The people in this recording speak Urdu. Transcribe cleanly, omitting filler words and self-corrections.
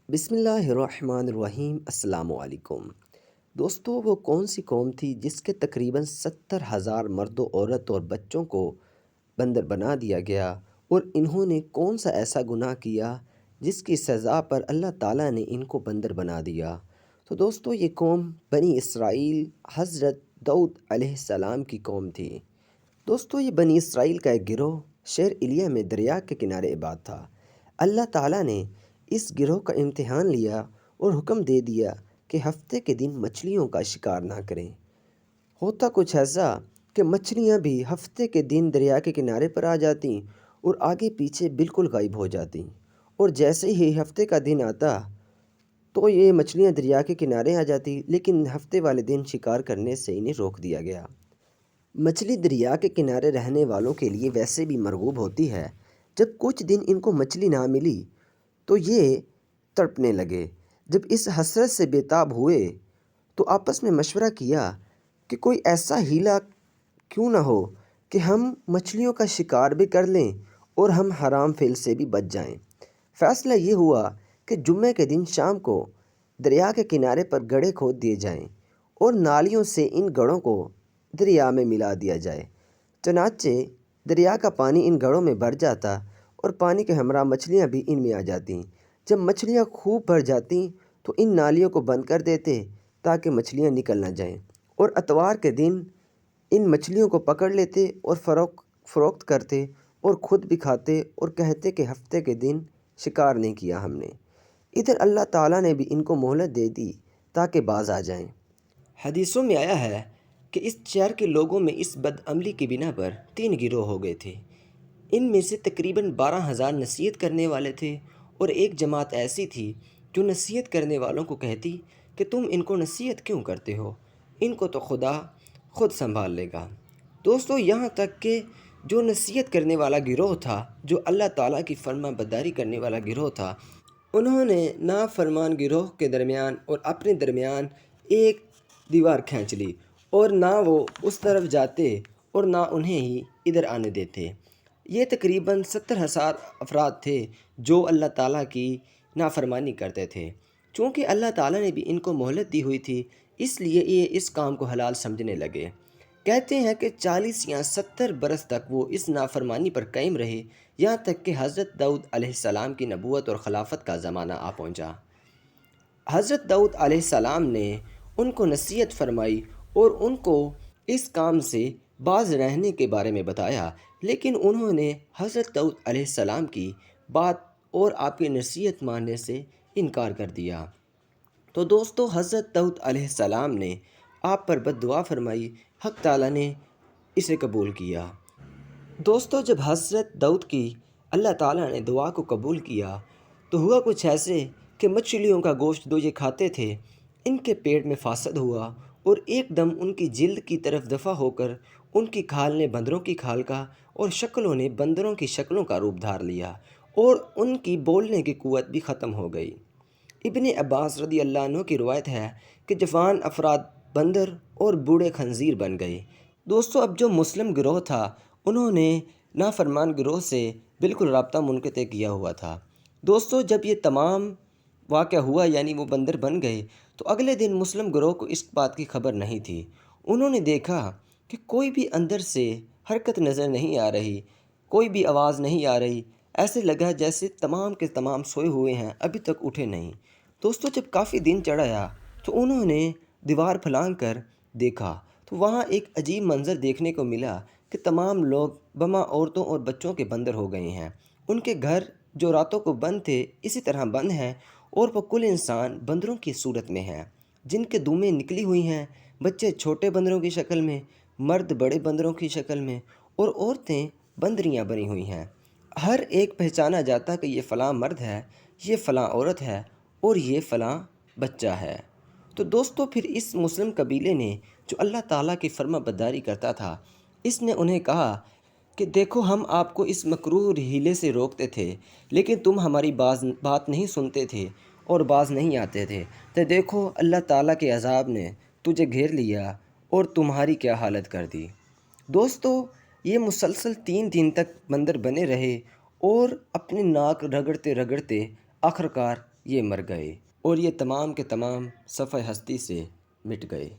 بسم اللہ الرحمن الرحیم۔ السلام علیکم دوستو، وہ کون سی قوم تھی جس کے تقریباً 70,000 مرد و عورت اور بچوں کو بندر بنا دیا گیا، اور انہوں نے کون سا ایسا گناہ کیا جس کی سزا پر اللہ تعالیٰ نے ان کو بندر بنا دیا؟ تو دوستو، یہ قوم بنی اسرائیل حضرت داؤد علیہ السلام کی قوم تھی۔ دوستو، یہ بنی اسرائیل کا ایک گروہ شہر ایلیا میں دریا کے کنارے آباد تھا۔ اللہ تعالیٰ نے اس گروہ کا امتحان لیا اور حکم دے دیا کہ ہفتے کے دن مچھلیوں کا شکار نہ کریں۔ ہوتا کچھ ایسا کہ مچھلیاں بھی ہفتے کے دن دریا کے کنارے پر آ جاتیں اور آگے پیچھے بالکل غائب ہو جاتیں، اور جیسے ہی ہفتے کا دن آتا تو یہ مچھلیاں دریا کے کنارے آ جاتی، لیکن ہفتے والے دن شکار کرنے سے انہیں روک دیا گیا۔ مچھلی دریا کے کنارے رہنے والوں کے لیے ویسے بھی مرغوب ہوتی ہے۔ جب کچھ دن ان کو مچھلی نہ ملی تو یہ تڑپنے لگے۔ جب اس حسرت سے بے تاب ہوئے تو آپس میں مشورہ کیا کہ کوئی ایسا ہیلا کیوں نہ ہو کہ ہم مچھلیوں کا شکار بھی کر لیں اور ہم حرام فعل سے بھی بچ جائیں۔ فیصلہ یہ ہوا کہ جمعے کے دن شام کو دریا کے کنارے پر گڑھے کھود دیے جائیں اور نالیوں سے ان گڑھوں کو دریا میں ملا دیا جائے۔ چنانچہ دریا کا پانی ان گڑھوں میں بھر جاتا اور پانی کے ہمراہ مچھلیاں بھی ان میں آ جاتیں۔ جب مچھلیاں خوب بھر جاتیں تو ان نالیوں کو بند کر دیتے تاکہ مچھلیاں نکل نہ جائیں، اور اتوار کے دن ان مچھلیوں کو پکڑ لیتے اور فروخت کرتے اور خود بھی کھاتے اور کہتے کہ ہفتے کے دن شکار نہیں کیا ہم نے۔ ادھر اللہ تعالیٰ نے بھی ان کو مہلت دے دی تاکہ باز آ جائیں۔ حدیثوں میں آیا ہے کہ اس شہر کے لوگوں میں اس بدعملی کی بنا پر 3 گروہ ہو گئے تھے۔ ان میں سے تقریباً 12,000 نصیحت کرنے والے تھے، اور ایک جماعت ایسی تھی جو نصیحت کرنے والوں کو کہتی کہ تم ان کو نصیحت کیوں کرتے ہو، ان کو تو خدا خود سنبھال لے گا۔ دوستو، یہاں تک کہ جو نصیحت کرنے والا گروہ تھا، جو اللہ تعالیٰ کی فرما برداری کرنے والا گروہ تھا، انہوں نے نافرمان گروہ کے درمیان اور اپنے درمیان ایک دیوار کھینچ لی، اور نہ وہ اس طرف جاتے اور نہ انہیں ہی ادھر آنے دیتے۔ یہ تقریباً 70,000 افراد تھے جو اللہ تعالیٰ کی نافرمانی کرتے تھے۔ چونکہ اللہ تعالیٰ نے بھی ان کو مہلت دی ہوئی تھی، اس لیے یہ اس کام کو حلال سمجھنے لگے۔ کہتے ہیں کہ 40 یا 70 برس تک وہ اس نافرمانی پر قائم رہے، یہاں تک کہ حضرت داؤد علیہ السلام کی نبوت اور خلافت کا زمانہ آ پہنچا۔ حضرت داؤد علیہ السلام نے ان کو نصیحت فرمائی اور ان کو اس کام سے باز رہنے کے بارے میں بتایا، لیکن انہوں نے حضرت داؤد علیہ السلام کی بات اور آپ کی نصیحت ماننے سے انکار کر دیا۔ تو دوستو، حضرت داؤد علیہ السلام نے آپ پر بد دعا فرمائی، حق تعالیٰ نے اسے قبول کیا۔ دوستو، جب حضرت داؤد کی اللہ تعالیٰ نے دعا کو قبول کیا تو ہوا کچھ ایسے کہ مچھلیوں کا گوشت جو یہ کھاتے تھے، ان کے پیٹ میں فاسد ہوا، اور ایک دم ان کی جلد کی طرف دفع ہو کر ان کی کھال نے بندروں کی کھال کا اور شکلوں نے بندروں کی شکلوں کا روپ دھار لیا، اور ان کی بولنے کی قوت بھی ختم ہو گئی۔ ابن عباس رضی اللہ عنہ کی روایت ہے کہ جوان افراد بندر اور بوڑھے خنزیر بن گئے۔ دوستو، اب جو مسلم گروہ تھا انہوں نے نافرمان گروہ سے بالکل رابطہ منقطع کیا ہوا تھا۔ دوستو، جب یہ تمام واقعہ ہوا، یعنی وہ بندر بن گئے، تو اگلے دن مسلم گروہ کو اس بات کی خبر نہیں تھی۔ انہوں نے دیکھا کہ کوئی بھی اندر سے حرکت نظر نہیں آ رہی، کوئی بھی آواز نہیں آ رہی، ایسے لگا جیسے تمام کے تمام سوئے ہوئے ہیں، ابھی تک اٹھے نہیں۔ دوستو، جب کافی دن چڑھایا تو انہوں نے دیوار پھلانگ کر دیکھا تو وہاں ایک عجیب منظر دیکھنے کو ملا کہ تمام لوگ بما عورتوں اور بچوں کے بندر ہو گئے ہیں۔ ان کے گھر جو راتوں کو بند تھے اسی طرح بند ہیں، اور وہ کل انسان بندروں کی صورت میں ہیں، جن کے دمیں نکلی ہوئی ہیں، بچے چھوٹے بندروں کی شکل میں، مرد بڑے بندروں کی شکل میں، اور عورتیں بندریاں بنی ہوئی ہیں۔ ہر ایک پہچانا جاتا کہ یہ فلاں مرد ہے، یہ فلاں عورت ہے، اور یہ فلاں بچہ ہے۔ تو دوستو، پھر اس مسلم قبیلے نے جو اللہ تعالیٰ کی فرما برداری کرتا تھا، اس نے انہیں کہا کہ دیکھو، ہم آپ کو اس مکروہ ہیلے سے روکتے تھے، لیکن تم ہماری بات نہیں سنتے تھے اور باز نہیں آتے تھے، تو دیکھو اللہ تعالیٰ کے عذاب نے تجھے گھیر لیا اور تمہاری کیا حالت کر دی۔ دوستو، یہ مسلسل 3 دن تک بندر بنے رہے اور اپنے ناک رگڑتے رگڑتے آخرکار یہ مر گئے اور یہ تمام کے تمام صفحہ ہستی سے مٹ گئے۔